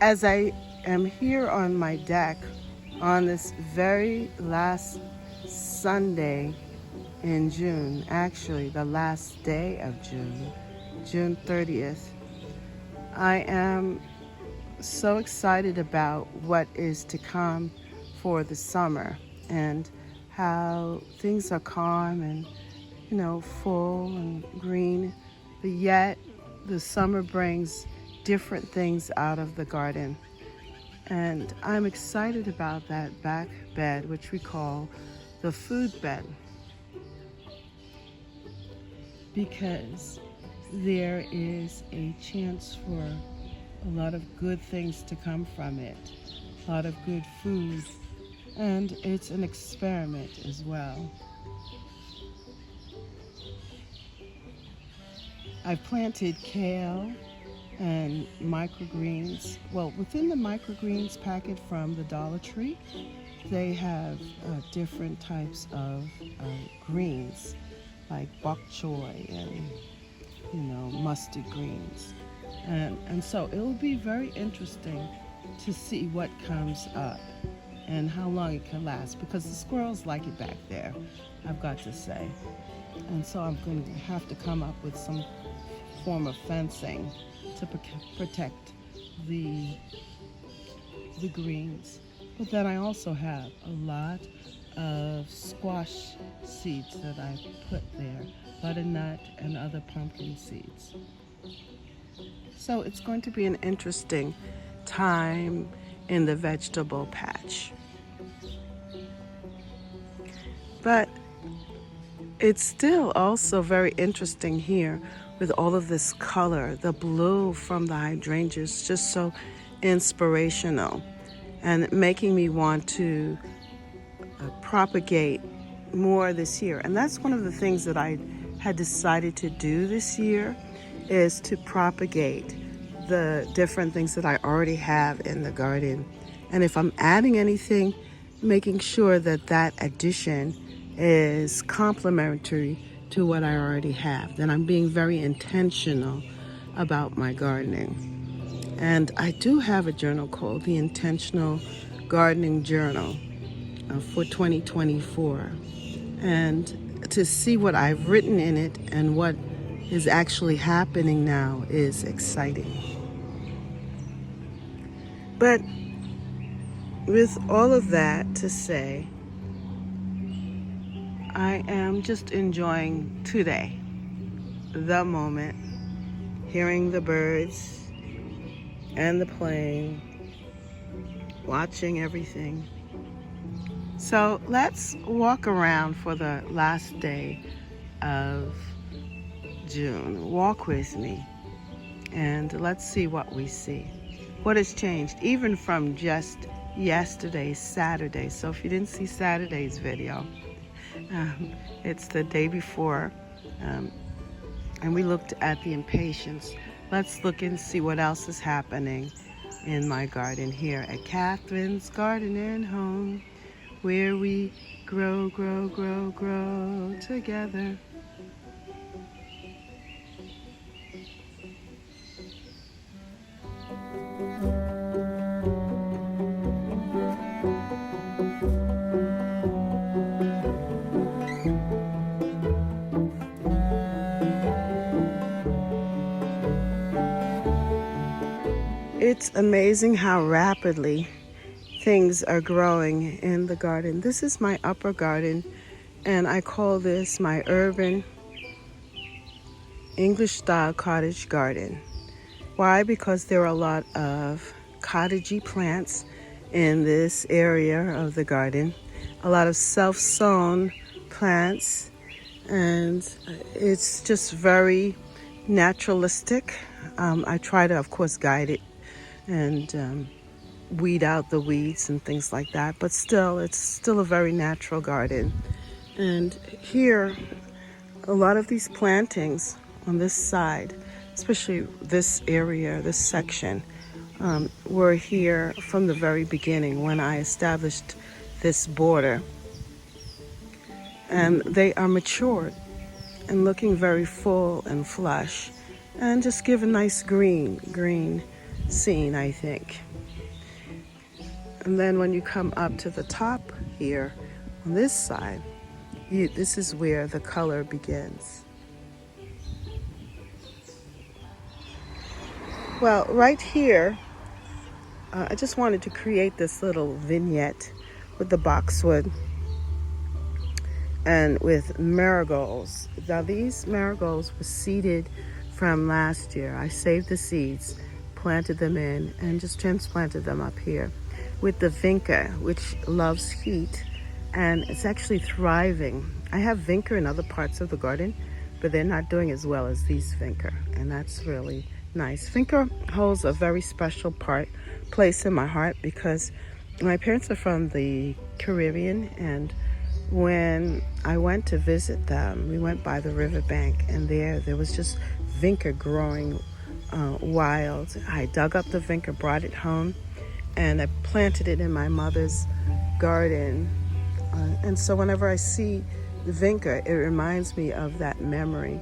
As I am here on my deck on this very last Sunday in June, actually the last day of June, June 30th, I am so excited about what is to come for the summer and how things are calm and, full and green, but yet the summer brings different things out of the garden. And I'm excited about that back bed, which we call the food bed, because there is a chance for a lot of good things to come from it, a lot of good food, and it's an experiment as well. I've planted kale and microgreens. Well, within the microgreens packet from the Dollar Tree, they have different types of greens, like bok choy and mustard greens, and so it will be very interesting to see what comes up and how long it can last, because the squirrels like it back there, I've got to say. And so I'm going to have to come up with some form of fencing to protect the greens. But then I also have a lot of squash seeds that I put there, butternut and other pumpkin seeds. So it's going to be an interesting time in the vegetable patch. But it's still also very interesting here with all of this color. The blue from the hydrangeas, just so inspirational and making me want to propagate more this year. And that's one of the things that I had decided to do this year, is to propagate the different things that I already have in the garden. And if I'm adding anything, making sure that that addition is complementary to what I already have. Then I'm being very intentional about my gardening. And I do have a journal called the Intentional Gardening Journal for 2024. And to see what I've written in it and what is actually happening now is exciting. But with all of that to say, I am just enjoying today, the moment, hearing the birds and the playing, watching everything. So let's walk around for the last day of June. Walk with me and let's see what we see. What has changed, even from just yesterday, Saturday. So if you didn't see Saturday's video, it's the day before, and we looked at the impatiens. Let's look and see what else is happening in my garden here at Catherine's Garden and Home, where we grow, grow, grow, grow together. It's amazing how rapidly things are growing in the garden. This is my upper garden, and I call this my urban English style cottage garden. Why? Because there are a lot of cottagey plants in this area of the garden, a lot of self-sown plants, and it's just very naturalistic. I try to, of course, guide it and weed out the weeds and things like that, but still, it's still a very natural garden. And here, a lot of these plantings on this side, especially this area, this section, were here from the very beginning when I established this border. And they are matured and looking very full and flush, and just give a nice green scene, I think. And then when you come up to the top here on this side, this is where the color begins. Well, right here, I just wanted to create this little vignette with the boxwood and with marigolds. Now these marigolds were seeded from last year. I saved the seeds, planted them in, and just transplanted them up here with the vinca, which loves heat, and it's actually thriving. I have vinca in other parts of the garden, but they're not doing as well as these vinca, and that's really nice. Vinca holds a very special place in my heart because my parents are from the Caribbean, and when I went to visit them, we went by the riverbank, and there was just vinca growing wild. I dug up the vinca, brought it home, and I planted it in my mother's garden. And so whenever I see the vinca, it reminds me of that memory.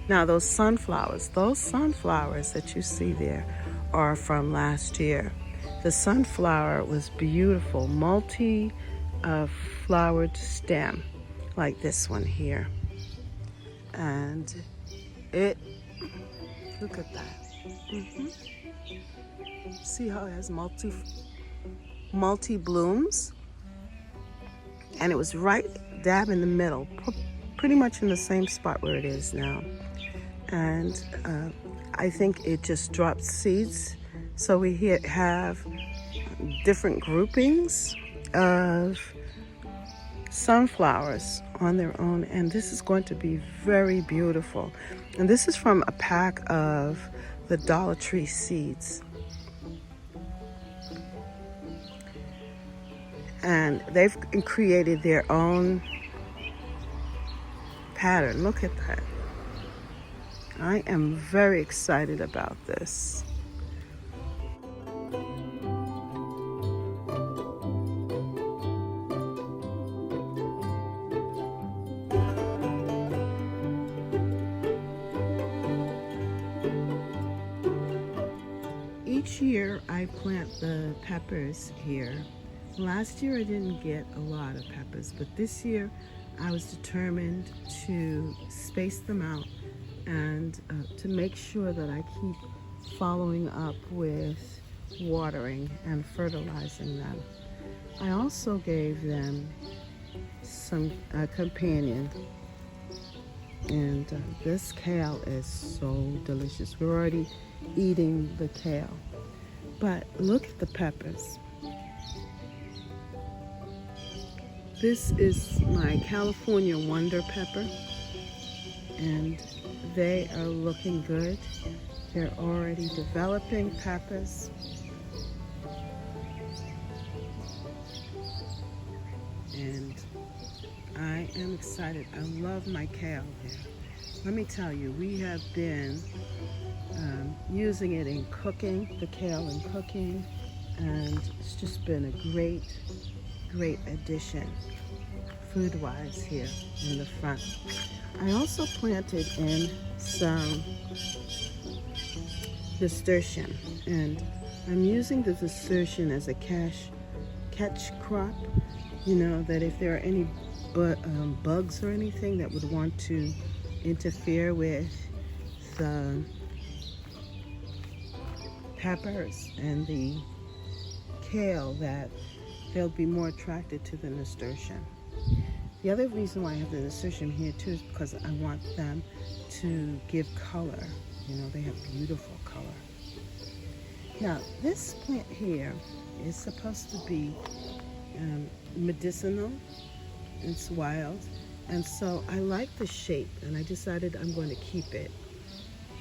Now those sunflowers that you see there are from last year. The sunflower was beautiful, multi-flowered stem, like this one here. And look at that. See how it has multi blooms? And it was right dab in the middle, pretty much in the same spot where it is now. And I think it just dropped seeds. So we have different groupings of sunflowers on their own, and this is going to be very beautiful. And this is from a pack of the Dollar Tree seeds. And they've created their own pattern. Look at that. I am very excited about this. Each year I plant the peppers here. Last year I didn't get a lot of peppers, but this year I was determined to space them out and to make sure that I keep following up with watering and fertilizing them. I also gave them some companion, and this kale is so delicious. We're already eating the kale, but look at the peppers. This is my California Wonder Pepper, and they are looking good. They're already developing peppers. And I am excited. I love my kale here. Let me tell you, we have been using it in cooking, the kale in cooking, and it's just been a great addition food-wise here in the front. I also planted in some nasturtium, and I'm using the nasturtium as a catch crop. You know, that if there are any bugs or anything that would want to interfere with the peppers and the kale, that they'll be more attracted to the nasturtium. The other reason why I have the nasturtium here too is because I want them to give color. You know, they have beautiful color. Now, this plant here is supposed to be medicinal. It's wild, and so I like the shape, and I decided I'm going to keep it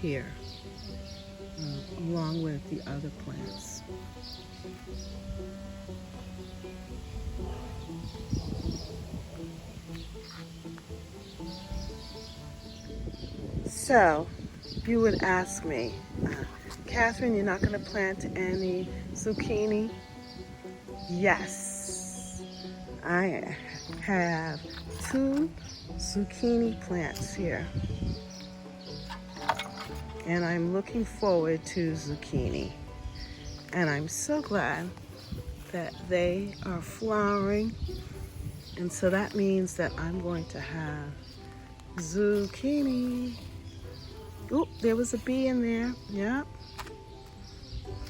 here along with the other plants. So you would ask me, Catherine, you're not going to plant any zucchini? Yes, I have 2 zucchini plants here, and I'm looking forward to zucchini. And I'm so glad that they are flowering. And so that means that I'm going to have zucchini. Oop, there was a bee in there. Yep.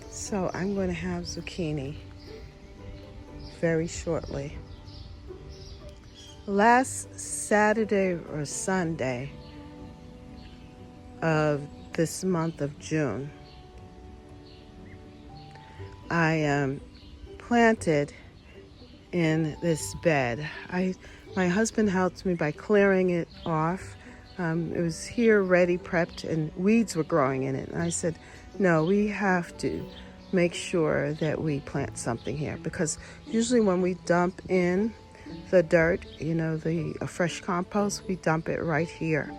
So I'm going to have zucchini very shortly. Last Saturday or Sunday of this month of June, I planted in this bed. My husband helped me by clearing it off. It was here ready, prepped, and weeds were growing in it. And I said, no, we have to make sure that we plant something here, because usually when we dump in the dirt, the fresh compost, we dump it right here.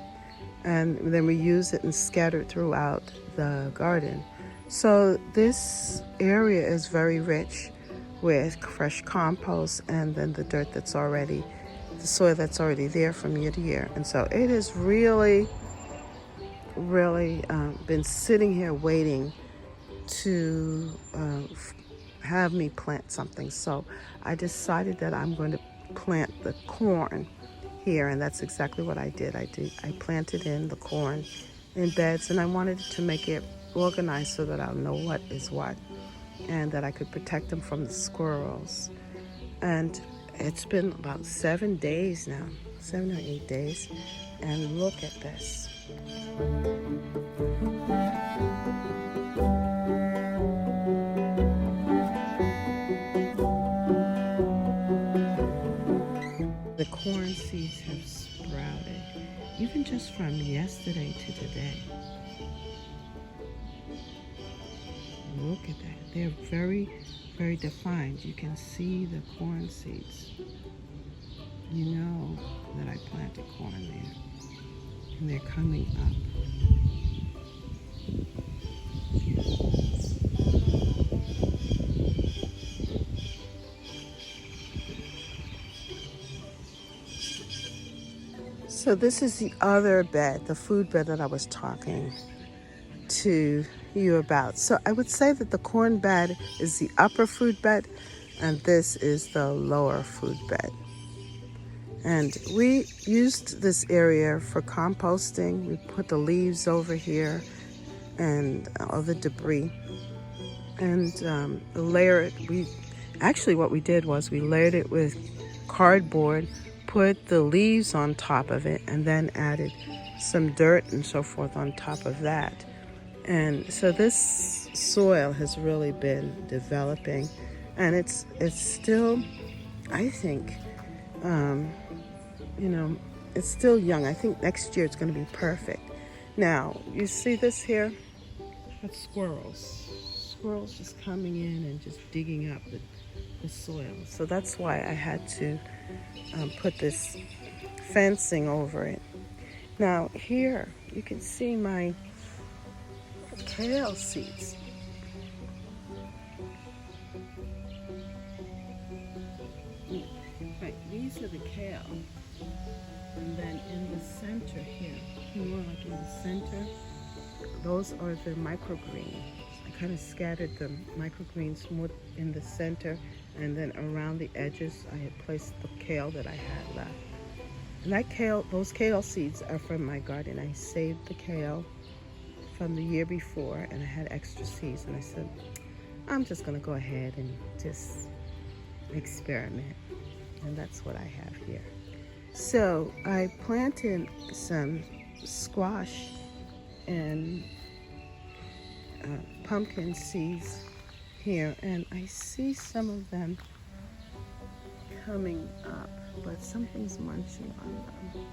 And then we use it and scatter it throughout the garden. So this area is very rich with fresh compost and then the soil that's already there from year to year. And so it has really been sitting here waiting to have me plant something. So I decided that I'm going to plant the corn here, and that's exactly what I did. I planted in the corn in beds, and I wanted to make it organized so that I'll know what is what, and that I could protect them from the squirrels. And it's been about 7 days now, 7 or 8 days, and look at this. The corn seeds have sprouted, even just from yesterday to today. Look at that. They're very, very defined. You can see the corn seeds. You know that I planted corn there. And they're coming up. So this is the other bed, the food bed that I was talking to you about. So I would say that the corn bed is the upper food bed, and this is the lower food bed. And we used this area for composting. We put the leaves over here and all the debris, and layer it. What we did was we layered it with cardboard, put the leaves on top of it, and then added some dirt and so forth on top of that. And so this soil has really been developing, and it's still, I think, it's still young. I think next year it's going to be perfect. Now, you see this here? That's squirrels. Squirrels just coming in and just digging up the soil. So that's why I had to put this fencing over it. Now here you can see my kale seeds. Right, these are the kale. And then in the center here, more like in the center, those are the microgreens. I kind of scattered the microgreens more in the center, and then around the edges I had placed the kale that I had left. And those kale seeds are from my garden. I saved the kale from the year before, and I had extra seeds, and I said, I'm just gonna go ahead and just experiment. And that's what I have here. So I planted some squash and pumpkin seeds here, and I see some of them coming up, but something's munching on them.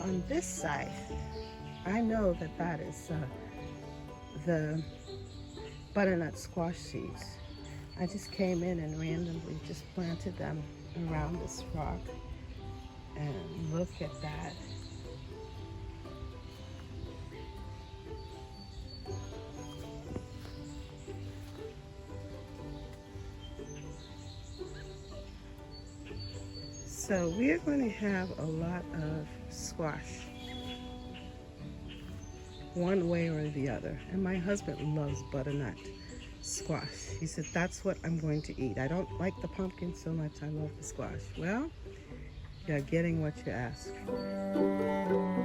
On this side, I know that is the butternut squash seeds. I just came in and randomly just planted them around this rock. And look at that. So we're going to have a lot of squash, one way or the other. And my husband loves butternut squash. He said, that's what I'm going to eat. I don't like the pumpkin so much. I love the squash. Well, you're getting what you asked for.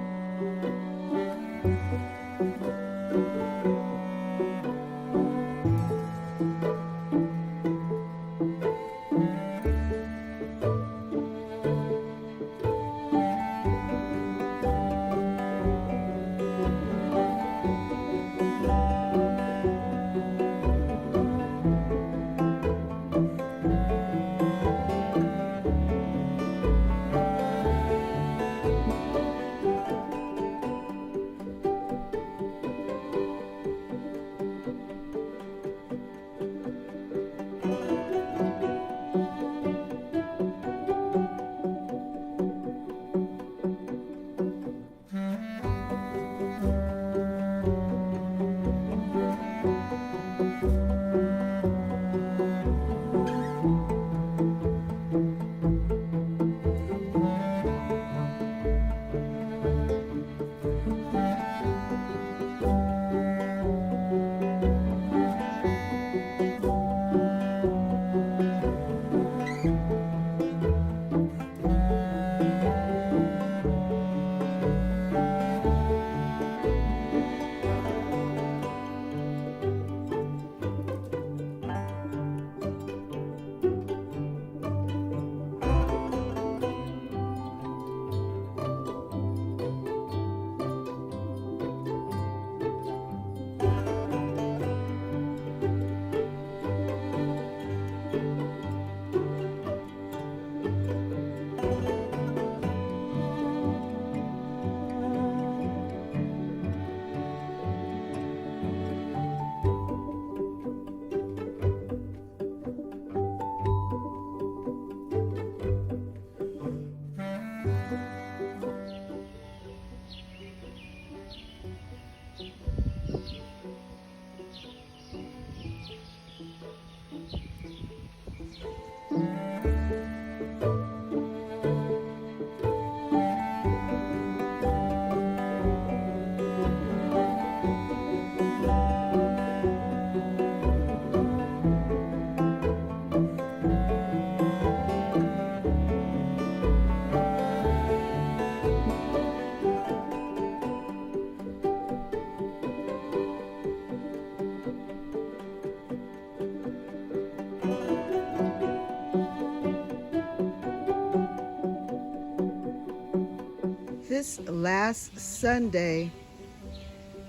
This last Sunday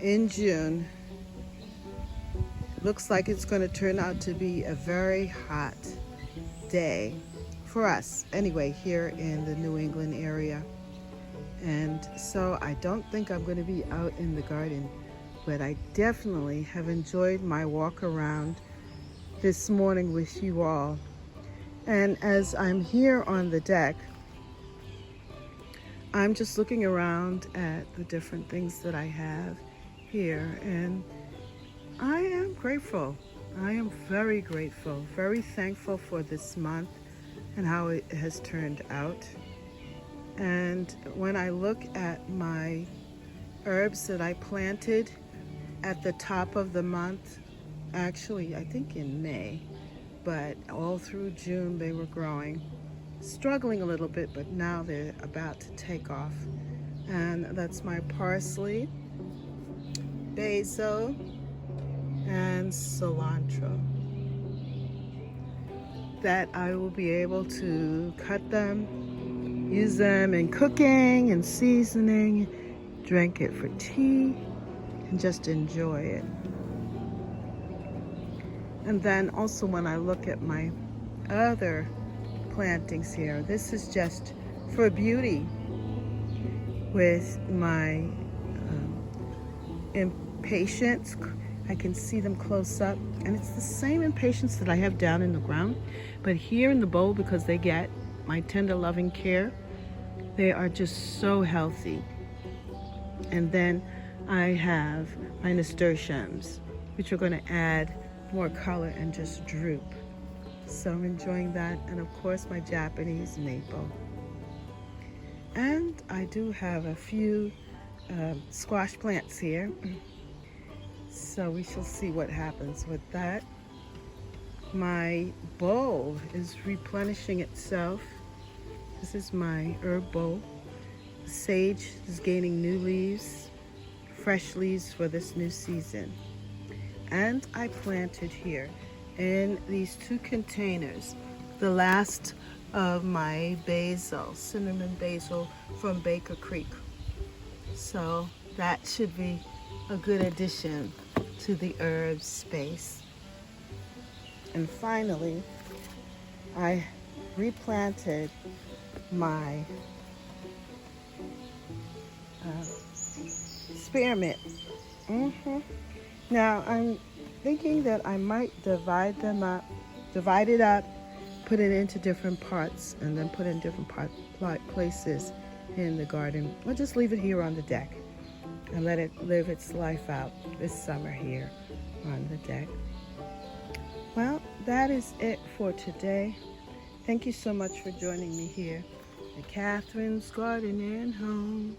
in June looks like it's going to turn out to be a very hot day for us anyway here in the New England area. And so I don't think I'm going to be out in the garden, but I definitely have enjoyed my walk around this morning with you all. And as I'm here on the deck, I'm just looking around at the different things that I have here, and I am grateful. I am very grateful, very thankful for this month and how it has turned out. And when I look at my herbs that I planted at the top of the month, actually I think in May, but all through June they were growing. Struggling a little bit, but now they're about to take off. And that's my parsley, basil, and cilantro. That I will be able to cut them, use them in cooking and seasoning, drink it for tea, and just enjoy it. And then also when I look at my other plantings here, this is just for beauty with my impatiens. I can see them close up, and it's the same impatiens that I have down in the ground, but here in the bowl, because they get my tender loving care, They are just so healthy. And then I have my nasturtiums, which are going to add more color and just droop. So I'm enjoying that. And of course, my Japanese maple. And I do have a few squash plants here. So we shall see what happens with that. My bowl is replenishing itself. This is my herb bowl. Sage is gaining new leaves, fresh leaves for this new season. And I planted here in these 2 containers the last of my basil, cinnamon basil from Baker Creek. So that should be a good addition to the herb space. And finally, I replanted my spearmint. Now I'm thinking that I might divide it up, put it into different parts, and then put in different places in the garden. I'll just leave it here on the deck and let it live its life out this summer here on the deck. Well, that is it for today. Thank you so much for joining me here at Catherine's Garden and Home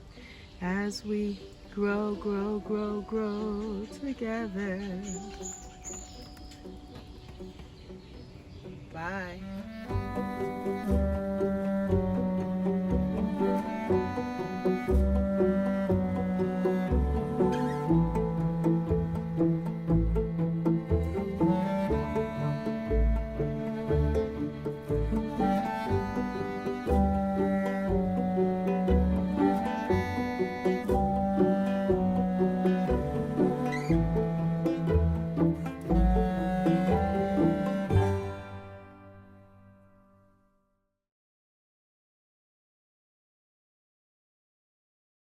as we grow, grow, grow, grow together. Bye.